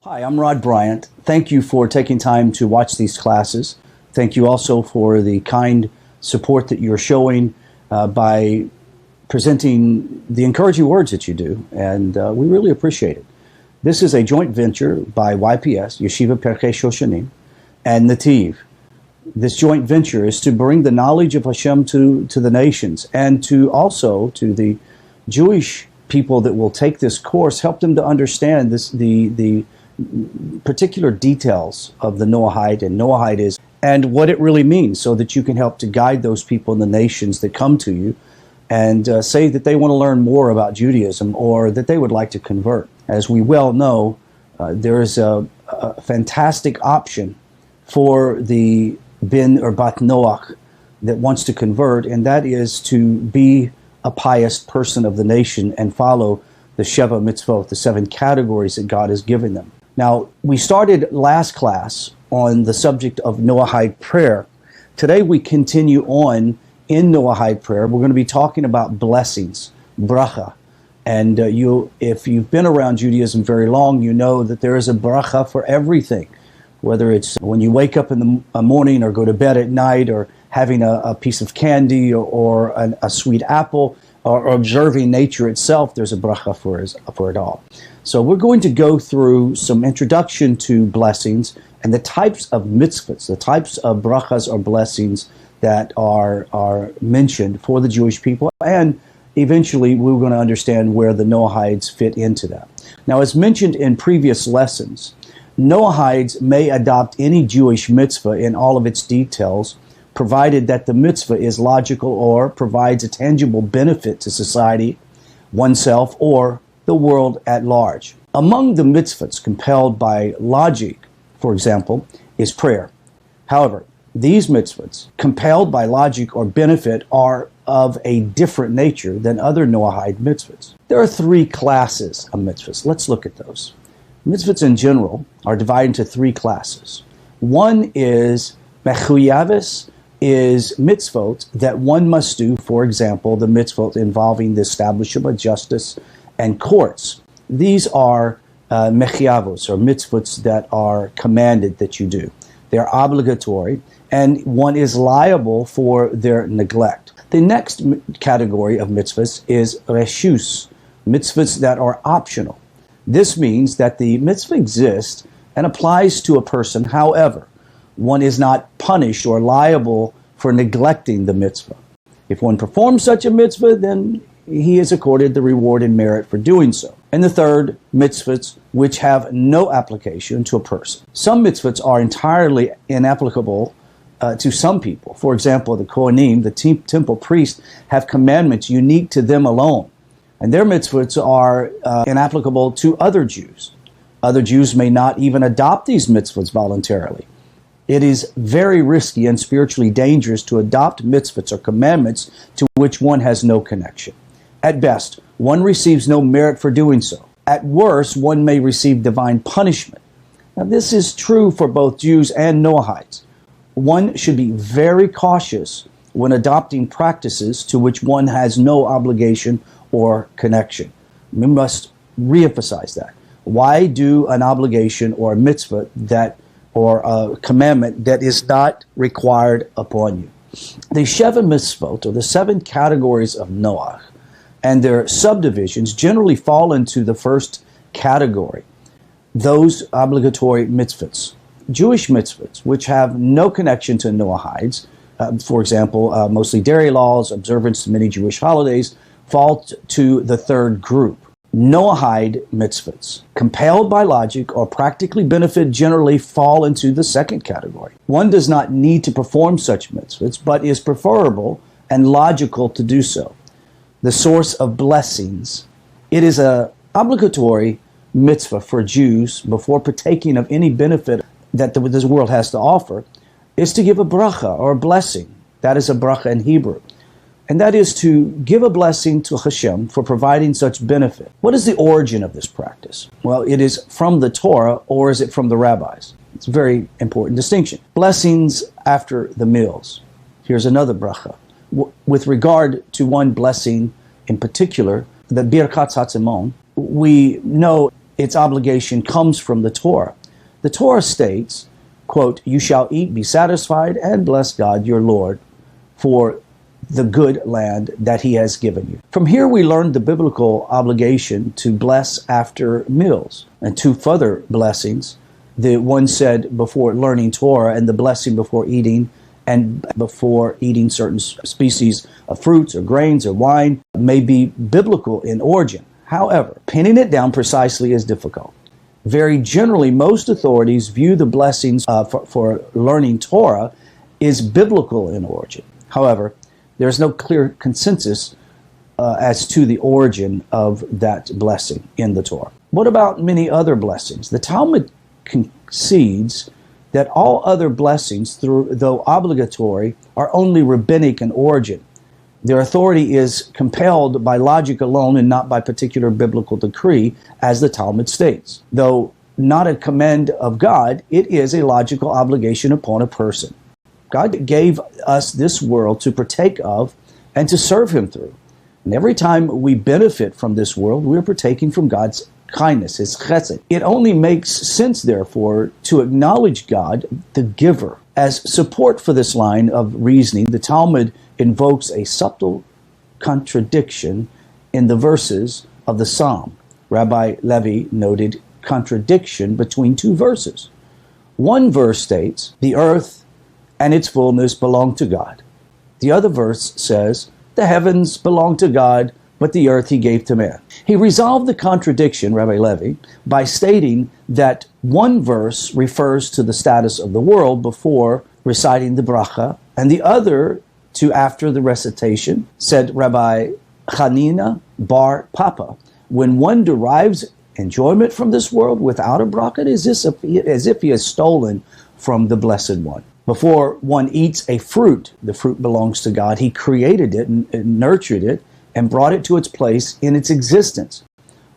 Hi, I'm Rod Bryant. Thank you for taking time to watch these classes. Thank you also for the kind support that you're showing by presenting the encouraging words that you do, and we really appreciate it. This is a joint venture by YPS, Yeshiva Perkei Shoshanim, and Nativ. This joint venture is to bring the knowledge of Hashem to the nations, and to also to the Jewish people that will take this course, help them to understand the particular details of the Noahide and Noahide is, and what it really means, so that you can help to guide those people in the nations that come to you and say that they want to learn more about Judaism or that they would like to convert. As we well know, there is a fantastic option for the bin or bat Noach that wants to convert, and that is to be a pious person of the nation and follow the Sheva Mitzvot, the 7 categories that God has given them. Now, we started last class on the subject of Noahide prayer. Today we continue on in Noahide prayer. We're going to be talking about blessings, bracha. And if you've been around Judaism very long, you know that there is a bracha for everything. Whether it's when you wake up in the morning or go to bed at night, or having a piece of candy or a sweet apple, or observing nature itself, there's a bracha for it all. So we're going to go through some introduction to blessings and the types of mitzvahs, the types of brachas or blessings that are mentioned for the Jewish people, and eventually we're going to understand where the Noahides fit into that. Now, as mentioned in previous lessons, Noahides may adopt any Jewish mitzvah in all of its details, provided that the mitzvah is logical or provides a tangible benefit to society, oneself, or the world at large. Among the mitzvahs compelled by logic, for example, is prayer. However, these mitzvahs, compelled by logic or benefit, are of a different nature than other Noahide mitzvahs. There are 3 classes of mitzvahs. Let's look at those. Mitzvahs in general are divided into 3 classes. One is mechuyaves, is mitzvot that one must do, for example, the mitzvot involving the establishment of justice and courts. These are mechiyavos, or mitzvot that are commanded that you do. They're obligatory, and one is liable for their neglect. The next category of mitzvahs is reshus, mitzvahs that are optional. This means that the mitzvah exists and applies to a person. However, one is not punished or liable for neglecting the mitzvah. If one performs such a mitzvah, then he is accorded the reward and merit for doing so. And the third, mitzvahs which have no application to a person. Some mitzvahs are entirely inapplicable to some people. For example, the Kohanim, the temple priests, have commandments unique to them alone, and their mitzvahs are inapplicable to other Jews. Other Jews may not even adopt these mitzvahs voluntarily. It is very risky and spiritually dangerous to adopt mitzvahs or commandments to which one has no connection. At best, one receives no merit for doing so. At worst, one may receive divine punishment. Now, this is true for both Jews and Noahides. One should be very cautious when adopting practices to which one has no obligation or connection. We must reemphasize that. Why do an obligation or a mitzvah or a commandment that is not required upon you? The Sheva Mitzvot, or the 7 categories of Noach, and their subdivisions generally fall into the first category, those obligatory mitzvahs. Jewish mitzvahs, which have no connection to Noahides, for example, mostly dairy laws, observance to many Jewish holidays, fall to the third group. Noahide mitzvahs, compelled by logic or practically benefit, generally fall into the second category. One does not need to perform such mitzvahs, but is preferable and logical to do so. The source of blessings. It is an obligatory mitzvah for Jews, before partaking of any benefit that this world has to offer, is to give a bracha, or a blessing. That is a bracha in Hebrew. And that is to give a blessing to Hashem for providing such benefit. What is the origin of this practice? Well, it is from the Torah, or is it from the rabbis? It's a very important distinction. Blessings after the meals. Here's another bracha. With regard to one blessing in particular, the Birkat Hatzimon, we know its obligation comes from the Torah. The Torah states, quote, "You shall eat, be satisfied, and bless God your Lord for the good land that he has given you." From here we learned the biblical obligation to bless after meals, and two further blessings, the one said before learning Torah and the blessing before eating and before eating certain species of fruits or grains or wine, may be biblical in origin. However, pinning it down precisely is difficult. Very generally, most authorities view the blessings for learning Torah is biblical in origin. However, there's no clear consensus as to the origin of that blessing in the Torah. What about many other blessings? The Talmud concedes that all other blessings, though obligatory, are only rabbinic in origin. Their authority is compelled by logic alone and not by particular biblical decree, as the Talmud states. Though not a command of God, it is a logical obligation upon a person. God gave us this world to partake of and to serve him through. And every time we benefit from this world, we're partaking from God's kindness, his chesed. It only makes sense, therefore, to acknowledge God, the giver. As support for this line of reasoning, the Talmud invokes a subtle contradiction in the verses of the Psalm. Rabbi Levi noted contradiction between two verses. One verse states, "The earth and its fullness belong to God." The other verse says, "The heavens belong to God, but the earth he gave to man." He resolved the contradiction, Rabbi Levi, by stating that one verse refers to the status of the world before reciting the bracha, and the other to after the recitation, said Rabbi Hanina bar Papa. When one derives enjoyment from this world without a bracha, it is as if he has stolen from the Blessed One. Before one eats a fruit, the fruit belongs to God. He created it and nurtured it and brought it to its place in its existence.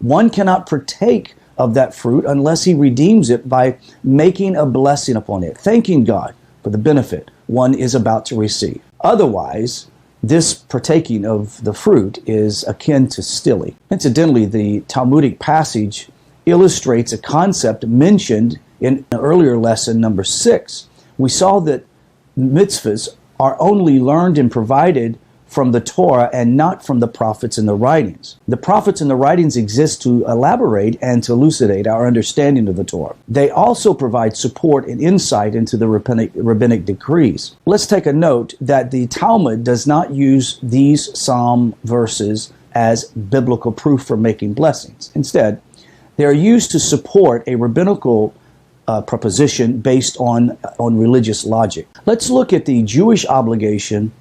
One cannot partake of that fruit unless he redeems it by making a blessing upon it, thanking God for the benefit one is about to receive. Otherwise, this partaking of the fruit is akin to stealing. Incidentally, the Talmudic passage illustrates a concept mentioned in an earlier lesson, number 6. We saw that mitzvahs are only learned and provided from the Torah and not from the prophets and the writings. The prophets and the writings exist to elaborate and to elucidate our understanding of the Torah. They also provide support and insight into the rabbinic decrees. Let's take a note that the Talmud does not use these psalm verses as biblical proof for making blessings. Instead, they are used to support a rabbinical proposition based on religious logic. Let's look at the Jewish obligation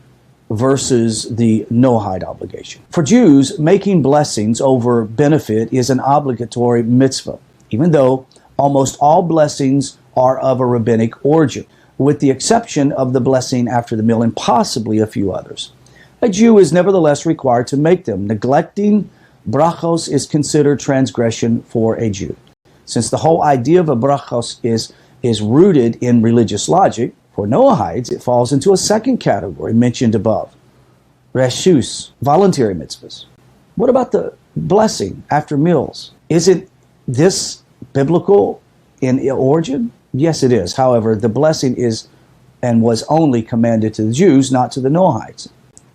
versus the Noahide obligation. For Jews, making blessings over benefit is an obligatory mitzvah, even though almost all blessings are of a rabbinic origin, with the exception of the blessing after the meal and possibly a few others. A Jew is nevertheless required to make them. Neglecting brachos is considered transgression for a Jew. Since the whole idea of a brachos is rooted in religious logic, for Noahides, it falls into a second category mentioned above. Reshus, voluntary mitzvahs. What about the blessing after meals? Isn't this biblical in origin? Yes, it is. However, the blessing is and was only commanded to the Jews, not to the Noahides.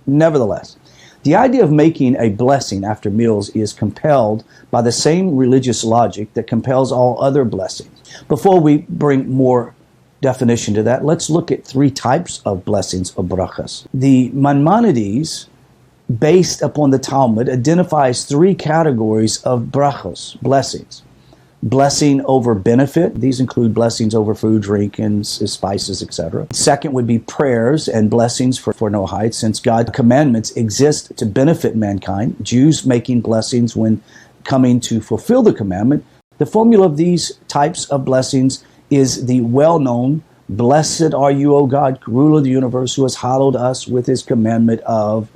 Nevertheless, the idea of making a blessing after meals is compelled by the same religious logic that compels all other blessings. Before we bring more definition to that, let's look at 3 types of blessings of brachas. The Maimonides, based upon the Talmud, identifies 3 categories of brachos, blessings. Blessing over benefit. These include blessings over food, drink, and spices, etc. Second would be prayers and blessings for Noahide, since God's commandments exist to benefit mankind. Jews making blessings when coming to fulfill the commandment. The formula of these types of blessings is the well-known, "Blessed are you, O God, ruler of the universe, who has hallowed us with his commandment of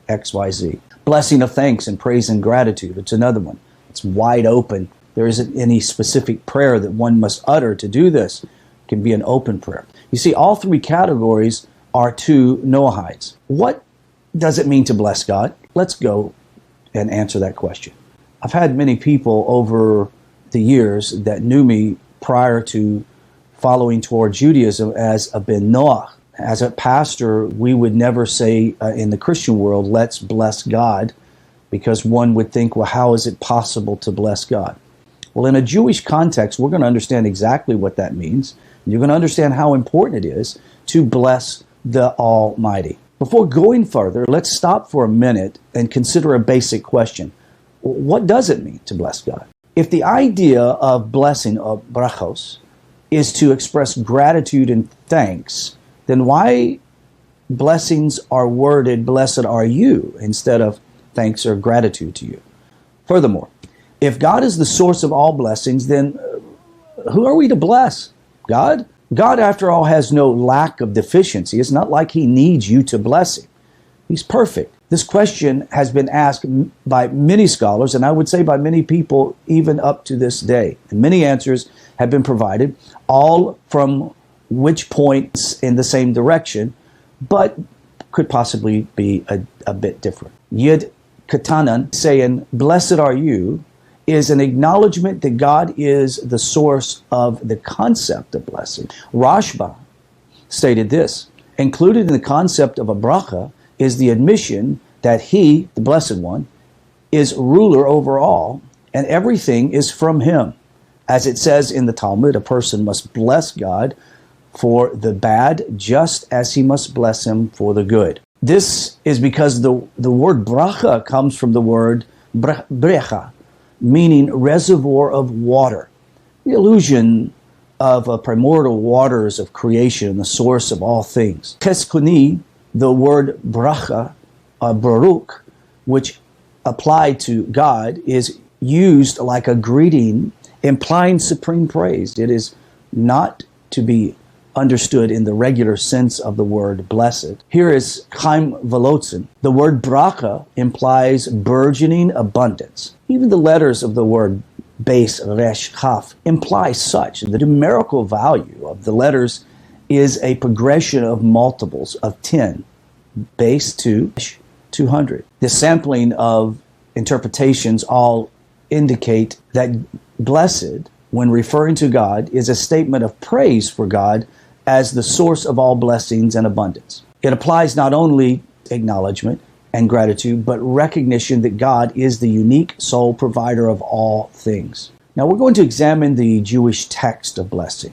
XYZ. Blessing of thanks and praise and gratitude. It's another one. It's wide open. There isn't any specific prayer that one must utter to do this. It can be an open prayer. You see, all 3 categories are to Noahides. What does it mean to bless God? Let's go and answer that question. I've had many people over the years that knew me prior to following toward Judaism as a ben Noah. As a pastor, we would never say in the Christian world, let's bless God, because one would think, well, how is it possible to bless God? Well, in a Jewish context, we're going to understand exactly what that means. You're going to understand how important it is to bless the Almighty. Before going further, let's stop for a minute and consider a basic question. What does it mean to bless God? If the idea of blessing, of brachos, is to express gratitude and thanks, then why blessings are worded, blessed are you, instead of thanks or gratitude to you? Furthermore, if God is the source of all blessings, then who are we to bless? God? God, after all, has no lack of deficiency. It's not like he needs you to bless him. He's perfect. This question has been asked by many scholars, and I would say by many people even up to this day. And many answers have been provided, all from which points in the same direction, but could possibly be a bit different. Yid Katanan saying, blessed are you, is an acknowledgement that God is the source of the concept of blessing. Rashba stated this, included in the concept of a bracha is the admission that he, the Blessed One, is ruler over all, and everything is from him. As it says in the Talmud, a person must bless God for the bad just as he must bless him for the good. This is because the word bracha comes from the word brecha, meaning reservoir of water. The illusion of primordial waters of creation and the source of all things. Cheskuni, the word bracha, baruch, which applied to God, is used like a greeting, implying supreme praise. It is not to be understood in the regular sense of the word blessed. Here is Chaim Volotzin. The word bracha implies burgeoning abundance. Even the letters of the word base, resh, chaf, imply such. The numerical value of the letters is a progression of multiples of 10, base to 200. The sampling of interpretations all indicate that blessed, when referring to God, is a statement of praise for God as the source of all blessings and abundance. It applies not only acknowledgement and gratitude, but recognition that God is the unique sole provider of all things. Now we're going to examine the Jewish text of blessing.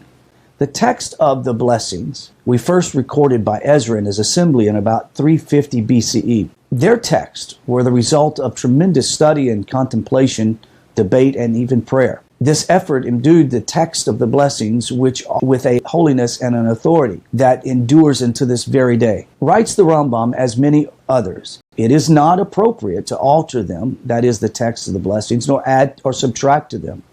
The text of the blessings we first recorded by Ezra in his assembly in about 350 BCE. Their texts were the result of tremendous study and contemplation, debate, and even prayer. This effort imbued the text of the blessings with a holiness and an authority that endures into this very day. Writes the Rambam, as many others, it is not appropriate to alter them, that is the text of the blessings, nor add or subtract to them.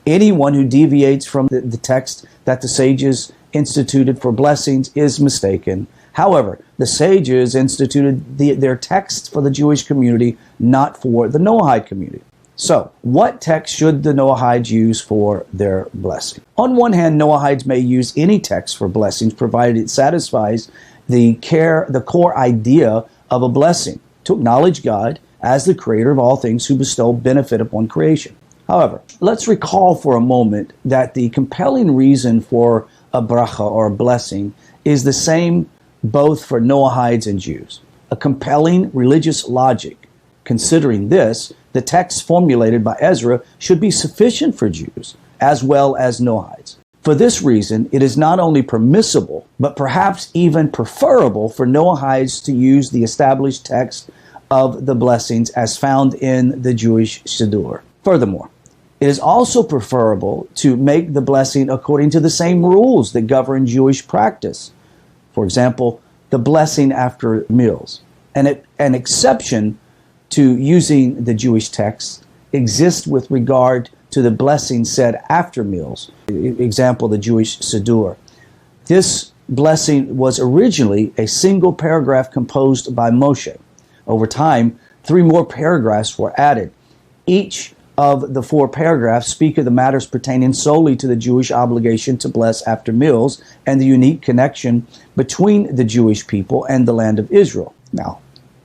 Anyone who deviates from the text that the sages instituted for blessings is mistaken. However, the sages instituted their text for the Jewish community, not for the Noahide community. So, what text should the Noahides use for their blessing? On one hand, Noahides may use any text for blessings, provided it satisfies the core idea of a blessing, to acknowledge God as the creator of all things who bestow benefit upon creation. However, let's recall for a moment that the compelling reason for a bracha or a blessing is the same both for Noahides and Jews. A compelling religious logic. Considering this, the text formulated by Ezra should be sufficient for Jews as well as Noahides. For this reason, it is not only permissible, but perhaps even preferable for Noahides to use the established text of the blessings as found in the Jewish Siddur. Furthermore, it is also preferable to make the blessing according to the same rules that govern Jewish practice. For example, the blessing after meals. An exception to using the Jewish text exists with regard to the blessing said after meals. Example, the Jewish Siddur. This blessing was originally a single paragraph composed by Moshe. Over time, 3 more paragraphs were added. Each of the 4 paragraphs speak of the matters pertaining solely to the Jewish obligation to bless after meals and the unique connection between the Jewish people and the land of Israel. Now,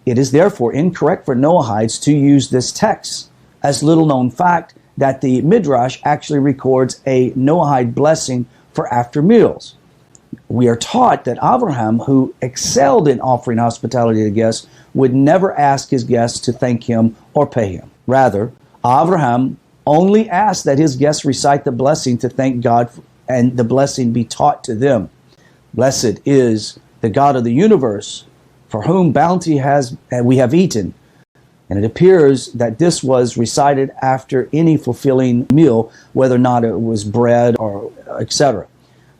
it is therefore incorrect for Noahides to use this text. As little known fact, that the Midrash actually records a Noahide blessing for after meals. We are taught that Abraham, who excelled in offering hospitality to guests, would never ask his guests to thank him or pay him. Rather, Abraham only asked that his guests recite the blessing to thank God and the blessing be taught to them. Blessed is the God of the universe, for whom bounty we have eaten. And it appears that this was recited after any fulfilling meal, whether or not it was bread or etc.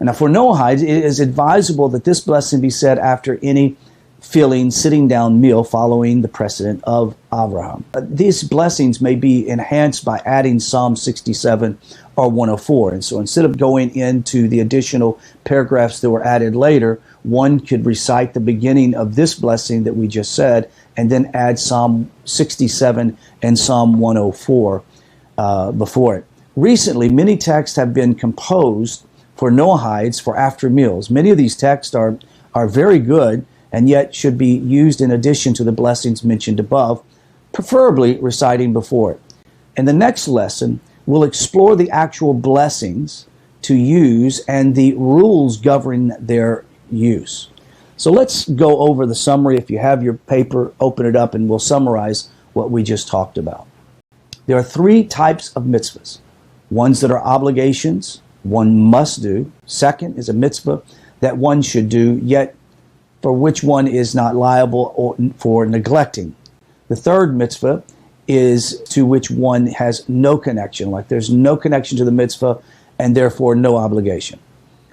Now for Noahide, it is advisable that this blessing be said after any filling, sitting down meal following the precedent of Abraham. These blessings may be enhanced by adding Psalm 67 or 104. And so instead of going into the additional paragraphs that were added later, one could recite the beginning of this blessing that we just said, and then add Psalm 67 and Psalm 104 before it. Recently, many texts have been composed for Noahides for after meals. Many of these texts are very good, and yet should be used in addition to the blessings mentioned above, preferably reciting before it. In the next lesson, we'll explore the actual blessings to use and the rules governing their use. So let's go over the summary. If you have your paper, open it up and we'll summarize what we just talked about. There are three types of mitzvahs. Ones that are obligations, one must do. Second is a mitzvah that one should do, yet for which one is not liable for neglecting. The third mitzvah is to which one has no connection, like there's no connection to the mitzvah and therefore no obligation.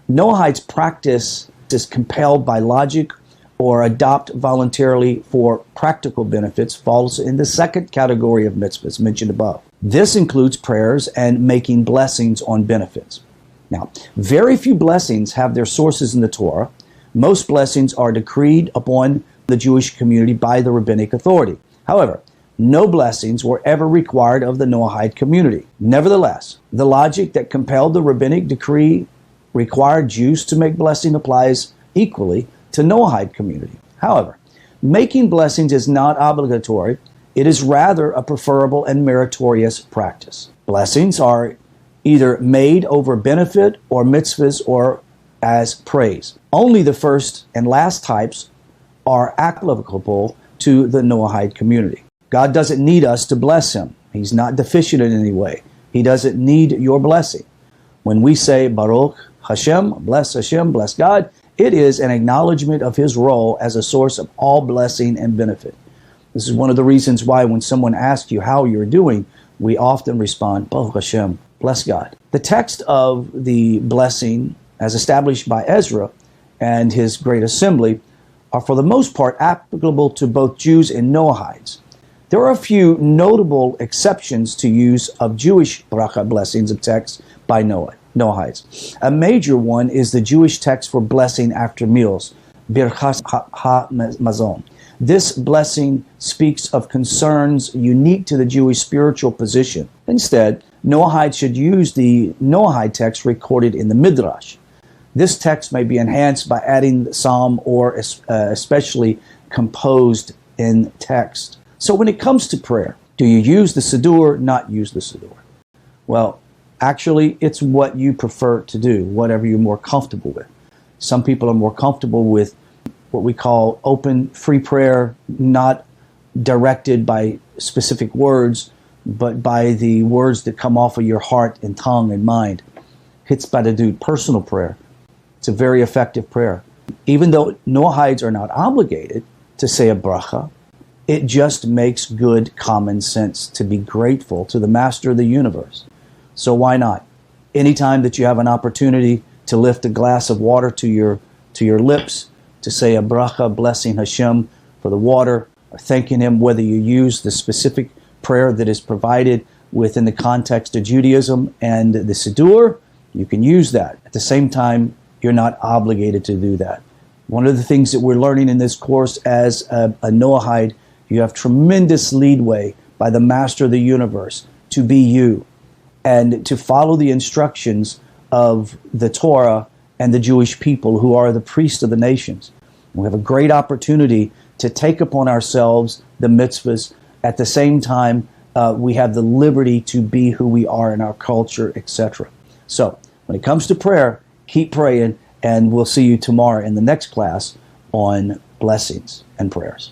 Noahide's practice is compelled by logic or adopt voluntarily for practical benefits falls in the second category of mitzvahs mentioned above. This includes prayers and making blessings on benefits. Now, very few blessings have their sources in the Torah. Most blessings are decreed upon the Jewish community by the rabbinic authority. However, no blessings were ever required of the Noahide community. Nevertheless, the logic that compelled the rabbinic decree required Jews to make blessing applies equally to Noahide community. However, making blessings is not obligatory. It is rather a preferable and meritorious practice. Blessings are either made over benefit or mitzvahs or as praise. Only the first and last types are applicable to the Noahide community. God doesn't need us to bless him. He's not deficient in any way. He doesn't need your blessing. When we say Baruch Hashem, bless God, it is an acknowledgement of his role as a source of all blessing and benefit. This is one of the reasons why when someone asks you how you're doing, we often respond, Baruch Hashem, bless God. The text of the blessing as established by Ezra and his great assembly are for the most part applicable to both Jews and Noahides. There are a few notable exceptions to use of Jewish bracha blessings of texts by Noahides. A major one is the Jewish text for blessing after meals, Birchas HaMazon. This blessing speaks of concerns unique to the Jewish spiritual position. Instead, Noahides should use the Noahide text recorded in the Midrash. This text may be enhanced by adding psalm or especially composed in text. So when it comes to prayer, do you use the Siddur, not use the Siddur? Well, actually, it's what you prefer to do, whatever you're more comfortable with. Some people are more comfortable with what we call open, free prayer, not directed by specific words, but by the words that come off of your heart and tongue and mind. Hitzbadadut, personal prayer. It's a very effective prayer. Even though Noahides are not obligated to say a bracha, it just makes good common sense to be grateful to the master of the universe. So why not? Anytime that you have an opportunity to lift a glass of water to your lips, to say a bracha, blessing Hashem for the water, or thanking him, whether you use the specific prayer that is provided within the context of Judaism and the Siddur, you can use that. At the same time, you're not obligated to do that. One of the things that we're learning in this course as a Noahide, you have tremendous leadway by the master of the universe to be you and to follow the instructions of the Torah and the Jewish people who are the priests of the nations. We have a great opportunity to take upon ourselves the mitzvahs, at the same time we have the liberty to be who we are in our culture, etc. So when it comes to prayer, keep praying, and we'll see you tomorrow in the next class on blessings and prayers.